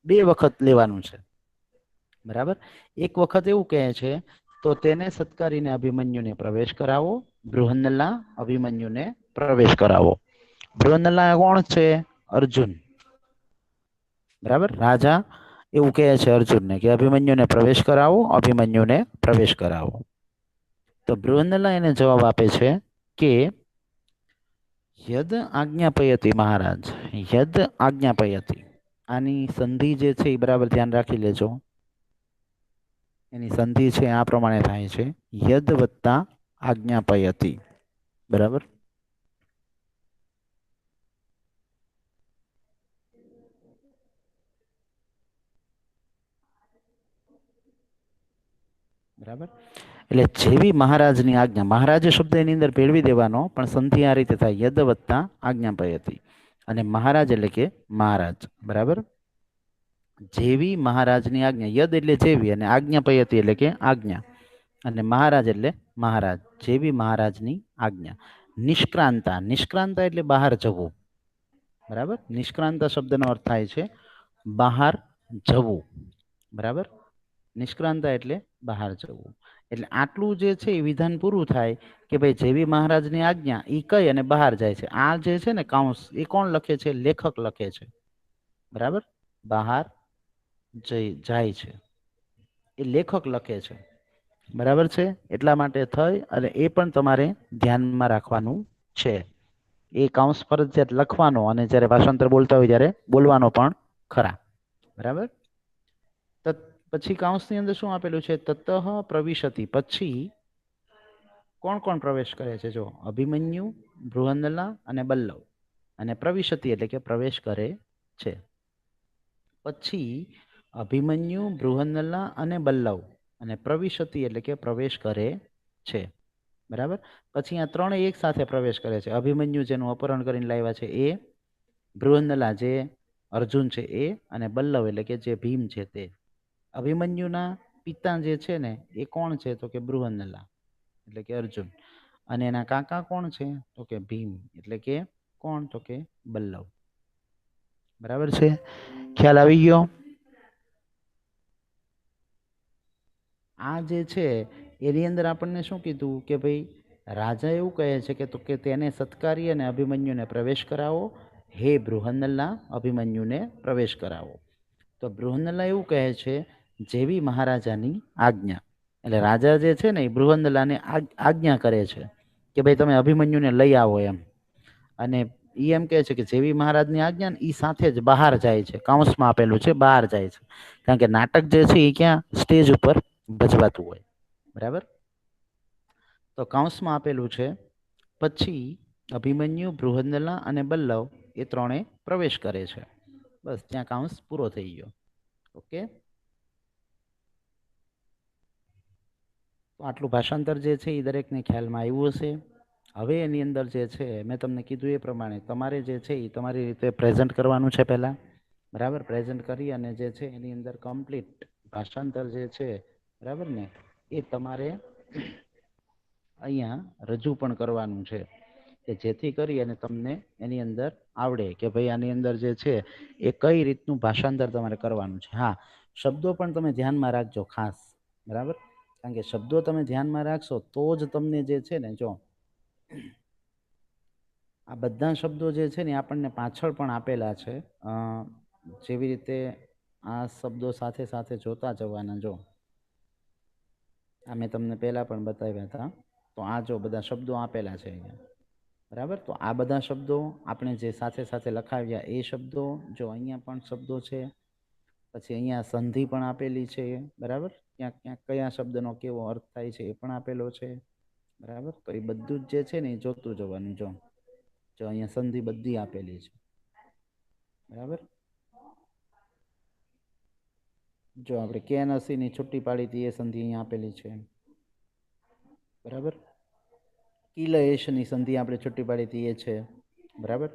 બે વખત લેવાનું છે, બરાબર. એક વખત એવું કહે છે તો તેને સત્કારીને અભિમન્યુને પ્રવેશ કરાવો. બૃહન્નલા અભિમન્યુને પ્રવેશ કરાવો. બૃહન્નલા કોણ છે? અર્જુન. બરાબર. રાજા એવું કહે છે અર્જુનને કે અભિમન્યુને પ્રવેશ કરાવો, અભિમન્યુને પ્રવેશ કરાવો. તો બૃહન્નલા એને જવાબ આપે છે કે યદ આજ્ઞાપયતિ મહારાજ, યદ આજ્ઞાપયતિ. આની સંધિ જે છે એ બરાબર ધ્યાન રાખી લેજો. એની સંધિ છે આ પ્રમાણે થાય છે, યદ વત્તા આજ્ઞાપયતિ. બરાબર. બરાબર. એટલે જેવી મહારાજની આજ્ઞા, મહારાજ શબ્દ એની અંદર ભેળવી દેવાનો, પણ સંધિ આ રીતે થાય, યદ વત્તા આજ્ઞાપયતિ. અને મહારાજ એટલે કે મહારાજ. બરાબર. જેવી મહારાજની આજ્ઞા, યદ એટલે જેવી, અને આજ્ઞાપયતિ એટલે કે આજ્ઞા, અને મહારાજ એટલે મહારાજ, જેવી મહારાજની આજ્ઞા. નિષ્ક્રાંતા, નિષ્ક્રાંતા એટલે બહાર જવું. બરાબર. નિષ્ક્રાંતા શબ્દનો અર્થ થાય છે બહાર જવું. બરાબર. નિષ્ક્રાંતા એટલે બહાર જવું. એટલે આટલું જે છે એ વિધાન પૂરું થાય કે ભાઈ જેવી મહારાજની આજ્ઞા એ કઈ અને બહાર જાય છે. આ જે છે ને કાઉન્સ, એ કોણ લખે છે? લેખક લખે છે. બરાબર. બહાર જાય છે એ લેખક લખે છે. બરાબર છે. એટલા માટે થઈ અને એ પણ તમારે ધ્યાનમાં રાખવાનું છે. એ કાઉન્સ ફરજિયાત લખવાનો, અને જ્યારે ભાષાંતર બોલતા હોય ત્યારે બોલવાનો પણ ખરા. બરાબર. પછી કાઉન્સની અંદર શું આપેલું છે? તતઃ પ્રવિશતિ. પછી કોણ કોણ પ્રવેશ કરે છે? જો અભિમન્યુ, બૃહન્નલા અને બલ્લવ. અને પ્રવિશતિ એટલે કે પ્રવેશ કરે છે. પછી અભિમન્યુ, બૃહન્નલા અને બલ્લવ, અને પ્રવિશતિ એટલે કે પ્રવેશ કરે છે. બરાબર. પછી આ ત્રણેય એક સાથે પ્રવેશ કરે છે. અભિમન્યુ જેનું અપહરણ કરીને લાવ્યા છે એ, બૃહન્નલા જે અર્જુન છે એ, અને બલ્લવ એટલે કે જે ભીમ છે તે. અભિમન્યુના પિતા જે છે ને એ કોણ છે? તો કે બૃહન્નલા એટલે કે અર્જુન. અને એના કાકા કોણ છે? તો કે ભીમ એટલે કે કોણ? તો કે બલ્લવ. બરાબર છે. ખ્યાલ આવી ગયો? આ જે છે એની અંદર આપણને શું કીધું કે ભાઈ રાજા એવું કહે છે કે તો કે તેને સત્કારી અને અભિમન્યુને પ્રવેશ કરાવો. હે બૃહન્નલા, અભિમન્યુને પ્રવેશ કરાવો. તો બૃહન્નલા એવું કહે છે જેવી મહારાજાની આજ્ઞા. એટલે રાજા જે છે ને એ બૃહન્નલાને આજ્ઞા કરે છે કે ભાઈ તમે અભિમન્યુને લઈ આવો એમ. અને એ એમ કહે છે કે જેવી મહારાજની આજ્ઞા ને એ સાથે જ બહાર જાય છે. કાઉન્સમાં આપેલું છે બહાર જાય છે. કારણ કે નાટક જે છે એ ક્યાં? સ્ટેજ ઉપર ભજવાતું હોય. બરાબર. તો કાઉન્સમાં આપેલું છે પછી અભિમન્યુ, બૃહન્નલા અને બલ્લવ એ ત્રણે પ્રવેશ કરે છે. બસ ત્યાં કાઉન્સ પૂરો થઈ ગયો. ઓકે. તો આટલું ભાષાંતર જે છે એ દરેકને ખ્યાલમાં આવ્યું હશે. હવે એની અંદર જે છે મેં તમને કીધું એ પ્રમાણે તમારે જે છે એ તમારી રીતે પ્રેઝન્ટ કરવાનું છે પહેલાં. બરાબર. પ્રેઝન્ટ કરી અને જે છે એની અંદર કમ્પ્લીટ ભાષાંતર જે છે, બરાબર ને, એ તમારે અહીંયા રજૂ પણ કરવાનું છે કે જેથી કરી અને તમને એની અંદર આવડે કે ભાઈ આની અંદર જે છે એ કઈ રીતનું ભાષાંતર તમારે કરવાનું છે. હા, શબ્દો પણ તમે ધ્યાનમાં રાખજો ખાસ. બરાબર. કારણ કે શબ્દો તમે ધ્યાનમાં રાખશો તો જ તમને જે છે ને, જો આ બધા શબ્દો જે છે ને આપણને પાછળ પણ આપેલા છે. જેવી રીતે આ શબ્દો સાથે સાથે જોતા જવાના. જો આ મેં તમને પહેલા પણ બતાવ્યા હતા. તો આ જો બધા શબ્દો આપેલા છે અહીંયા. બરાબર. તો આ બધા શબ્દો આપણે જે સાથે સાથે લખાવ્યા એ શબ્દો, જો અહીંયા પણ શબ્દો છે. પછી અહીંયા સંધિ પણ આપેલી છે. બરાબર. ક્યાંક ક્યાંક કયા શબ્દનો કેવો અર્થ થાય છે એ પણ આપેલો છે. બરાબર. તો એ બધું જ જે છે ને એ જોતું જવાનું. જો અહીંયા સંધિ બધી આપેલી છે. બરાબર. જો આપણે કેનસીની છુટ્ટી પાડી હતી એ સંધિ અહીંયા આપેલી છે. બરાબર. કિલયેશની સંધિ આપણે છુટ્ટી પાડી હતી એ છે. બરાબર.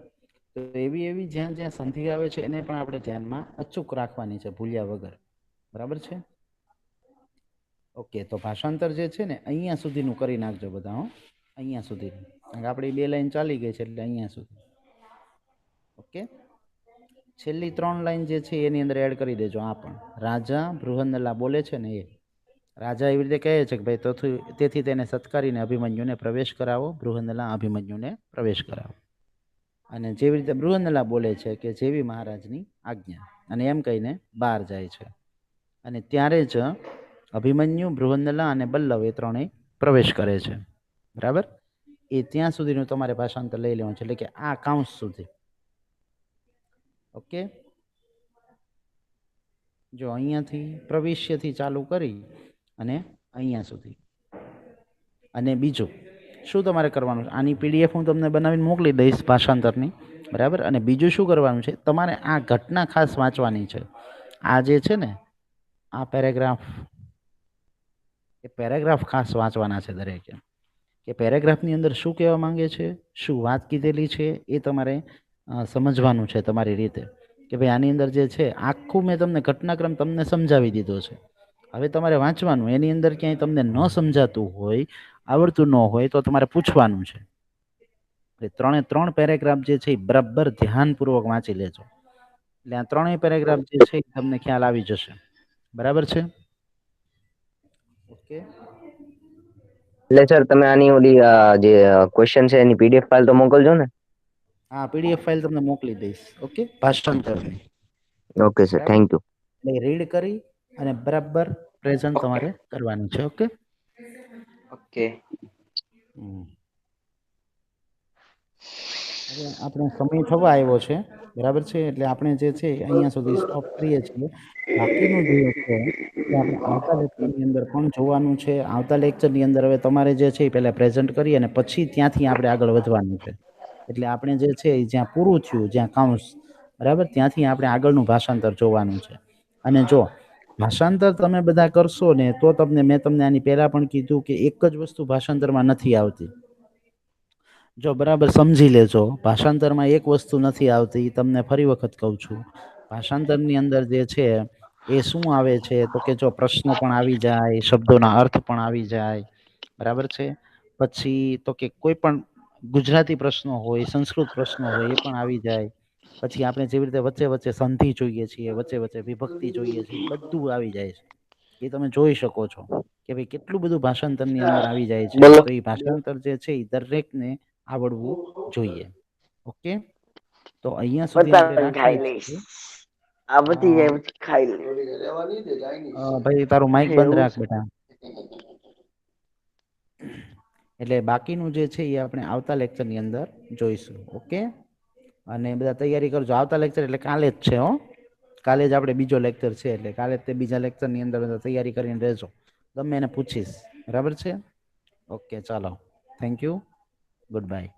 તો એવી એવી જ્યાં જ્યાં સંધિ આવે છે એને પણ આપણે ધ્યાનમાં અચૂક રાખવાની છે, ભૂલ્યા વગર. બરાબર છે. ઓકે. તો ભાષાંતર જે છે ને અહીંયા સુધીનું કરી નાખજો બધા. હો, અહીંયા સુધીનું. કારણ કે આપણી 2 લાઈન ચાલી ગઈ છે એટલે અહીંયા સુધી. ઓકે. છેલ્લી 3 લાઈન જે છે એની અંદર એડ કરી દેજો. આ પણ રાજા બૃહન્નલા બોલે છે ને એ રાજા એવી રીતે કહે છે કે ભાઈ તેથી તેને સત્કારીને અભિમન્યુને પ્રવેશ કરાવો. બૃહન્નલા અભિમન્યુને પ્રવેશ કરાવો. અને જેવી રીતે બૃહન્નલા બોલે છે કે જેવી મહારાજની આજ્ઞા, અને એમ કહીને બહાર જાય છે. અને ત્યારે જ અભિમન્યુ, બૃહન્નલા અને બલ્લવ એ ત્રણેય પ્રવેશ કરે છે. બરાબર? એ ત્યાં સુધીનું તમારે ભાષાંતર લઈ લેવાનું છે, એટલે કે આ કાઉન્સ સુધી. ઓકે, જો અહીંયાથી પ્રવિશ્યથી ચાલુ કરી અને અહીંયા સુધી. અને બીજું શું તમારે કરવાનું છે, આની પીડીએફ હું તમને બનાવીને મોકલી દઈશ ભાષાંતરની. બરાબર? અને બીજું શું કરવાનું છે, તમારે આ ઘટના ખાસ વાંચવાની છે. આ જે છે ને આ પેરેગ્રાફ, એ પેરેગ્રાફ ખાસ વાંચવાના છે દરેકે. કે પેરેગ્રાફની અંદર શું કહેવા માંગે છે, શું વાત કીધેલી છે, એ તમારે સમજવાનું છે તમારી રીતે. કે ભાઈ આની અંદર જે છે આખું મેં તમને ઘટનાક્રમ તમને સમજાવી દીધો છે. હવે તમારે વાંચવાનું. એની અંદર ક્યાંય તમને ન સમજાતું હોય, આવડતું ન હોય તો તમારે પૂછવાનું છે. ત્રણે 3 પેરેગ્રાફ જે છે એ બરાબર ધ્યાનપૂર્વક વાંચી લેજો. એટલે આ 3 પેરેગ્રાફ જે છે તમને ખ્યાલ આવી જશે. બરાબર છે? ઓકે, એટલે સર તમે આની ઓલી જે ક્વેશ્ચન છે એની પીડીએફ ફાઇલ તો મોકલજો ને. હા, પીડીએફ ફાઇલ તમને મોકલી દઈશ. ઓકે, ભાષાંતરની. ઓકે સર, બરાબર? Thank you. એટલે રીડ કરી અને બરાબર પ્રેઝન્ટ તમારે કરવાનું છે. Okay, okay. હવે આપણે સમય થવા આવ્યો છે. બરાબર છે? એટલે આપણે જે છે અહીંયા સુધી સ્ટોપ કરીએ છીએ. બાકીનું જે છે એ આપણે આવતા લેક્ચરની અંદર પણ જોવાનું છે. આવતા લેક્ચરની અંદર હવે તમારે જે છે એ પહેલાં પ્રેઝન્ટ કરી અને પછી ત્યાંથી આપણે આગળ વધવાનું છે. એટલે આપણે જે છે એ જ્યાં પૂરું થયું, જ્યાં કાઉન્સ, બરાબર, ત્યાંથી આપણે આગળનું ભાષાંતર જોવાનું છે. અને જો ભાષાંતર તમે બધા કરશો ને તો તમને, મેં તમને આની પહેલાં પણ કીધું કે એક જ વસ્તુ ભાષાંતરમાં નથી આવતી. જો બરાબર સમજી લેજો, ભાષાંતરમાં એક વસ્તુ નથી આવતી. તમને ફરી વખત કહું છું, ભાષાંતરની અંદર જે છે એ શું આવે છે તો કે જો પ્રશ્નો પણ આવી જાય, શબ્દોના અર્થ પણ આવી જાય. બરાબર છે? પછી તો કે કોઈ પણ ગુજરાતી પ્રશ્નો હોય, સંસ્કૃત પ્રશ્નો હોય, એ પણ આવી જાય. પછી આપણે જેવી રીતે વચ્ચે વચ્ચે સંધિ જોઈએ છીએ, વચ્ચે વચ્ચે વિભક્તિ જોઈએ છીએ, બધું આવી જાય છે. એ તમે જોઈ શકો છો કે ભાઈ કેટલું બધું ભાષાંતરની અંદર આવી જાય છે. બોલો. તો એ ભાષાંતર જે છે એ દરેકને આવડવું જોઈએ. ઓકે, તો અહીંયા સુધી આપણે રાખીએ છીએ. આ બધી જાય પછી ખાઈ લે. ભાઈ તારું માઇક બંધ એવું રાખ બેટા. એટલે બાકીનું જે છે એ આપણે આવતા લેક્ચરની અંદર જોઈશું. ઓકે, અને બધા તૈયારી કરજો. આવતા લેક્ચર એટલે કાલે જ છે. કાલે જ આપણે બીજો લેક્ચર છે, એટલે કાલે જ તે બીજા લેક્ચરની અંદર બધા તૈયારી કરીને રહેજો. ગમે એને પૂછીશ. બરાબર છે? ઓકે, ચાલો, થેન્ક યુ, ગુડ બાય.